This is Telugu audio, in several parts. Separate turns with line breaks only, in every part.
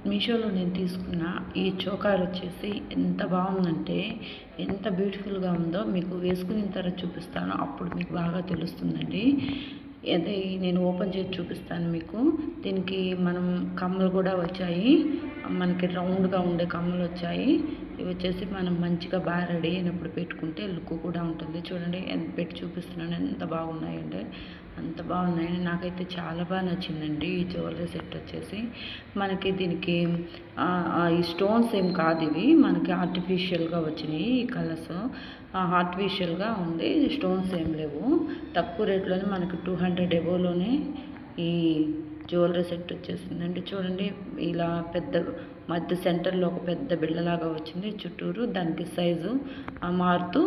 మీషోలో నేను తీసుకున్న ఈ చోకర్ వచ్చేసి ఎంత బాగుందంటే, ఎంత బ్యూటిఫుల్‌గా ఉందో మీకు వేసుకున్న తర్వాత చూపిస్తాను. అప్పుడు మీకు బాగా తెలుస్తుందండి. అదే నేను ఓపెన్ చేసి చూపిస్తాను మీకు. దీనికి మనం కమ్మలు కూడా వచ్చాయి. మనకి రౌండ్‌గా ఉండే కమ్మలు వచ్చాయి. ఇవి వచ్చేసి మనం మంచిగా బాగా రెడీ అయినప్పుడు పెట్టుకుంటే లుక్ కూడా ఉంటుంది. చూడండి పెట్టి చూపిస్తున్నాను ఎంత బాగున్నాయంటే అంత బాగున్నాయి. నాకైతే చాలా బాగా నచ్చిందండి ఈ జ్యువెలరీ సెట్ వచ్చేసి. మనకి దీనికి ఈ స్టోన్స్ ఏం కాదు ఇవి, మనకి ఆర్టిఫిషియల్‌గా వచ్చినాయి ఈ కలర్స్. ఆర్టిఫిషియల్‌గా ఉంది, స్టోన్స్ ఏం లేవు. తక్కువ రేట్లోనే మనకి 200 ఎబోవ్‌లోనే ఈ జ్యువెలరీ సెట్ వచ్చేసిందండి. చూడండి ఇలా పెద్ద మధ్య సెంటర్లో ఒక పెద్ద బిళ్ళలాగా వచ్చింది. చుట్టూరు దానికి సైజు మారుతూ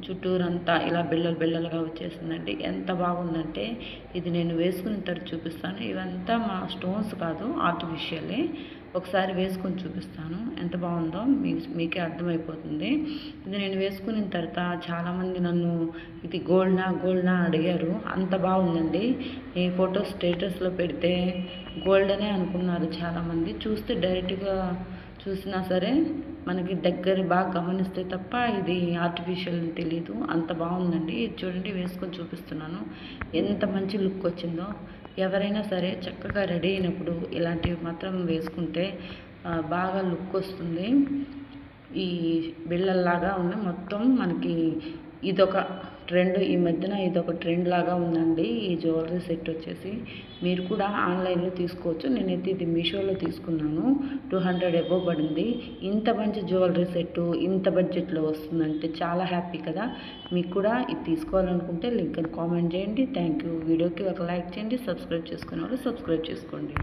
చుట్టూరంతా ఇలా బిళ్ళలు బిళ్ళలుగా వచ్చేసిందండి. ఎంత బాగుందంటే ఇది నేను వేసుకున్న తర్వాత చూపిస్తాను. ఇవంతా మా స్టోన్స్ కాదు, ఆర్టిఫిషియలే. ఒకసారి వేసుకొని చూపిస్తాను ఎంత బాగుందో మీకే అర్థమైపోతుంది. ఇది నేను వేసుకున్న తర్వాత చాలామంది నన్ను ఇది గోల్డా అడిగారు. అంత బాగుందండి. ఈ ఫోటో స్టేటస్లో పెడితే గోల్డ్ అనే అనుకున్నారు చాలామంది. చూస్తే డైరెక్ట్గా చూసినా సరే మనకి దగ్గర బాగా గమనిస్తే తప్ప ఇది ఆర్టిఫిషియల్ అని తెలీదు. అంత బాగుందండి. ఇది చూడండి వేసుకొని చూపిస్తున్నాను ఎంత మంచి లుక్ వచ్చిందో. ఎవరైనా సరే చక్కగా రెడీ అయినప్పుడు ఇలాంటివి మాత్రం వేసుకుంటే బాగా లుక్ వస్తుంది. ఈ బిళ్ళల్లాగా ఉన్న మొత్తం మనకి ఇదొక ట్రెండ్, ఈ మధ్యన ఇదొక ట్రెండ్ లాగా ఉందండి ఈ జ్యువెలరీ సెట్ వచ్చేసి. మీరు కూడా ఆన్లైన్లో తీసుకోవచ్చు. నేనైతే ఇది మీషోలో తీసుకున్నాను. 200 ఎబోవ్ పడింది. ఇంత మంచి జ్యువెలరీ సెట్టు ఇంత బడ్జెట్లో వస్తుందంటే చాలా హ్యాపీ కదా. మీకు కూడా ఇది తీసుకోవాలనుకుంటే లింక్ కామెంట్ చేయండి. Thank you. వీడియోకి ఒక లైక్ చేయండి. సబ్స్క్రైబ్ చేసుకునే వాళ్ళు సబ్స్క్రైబ్ చేసుకోండి.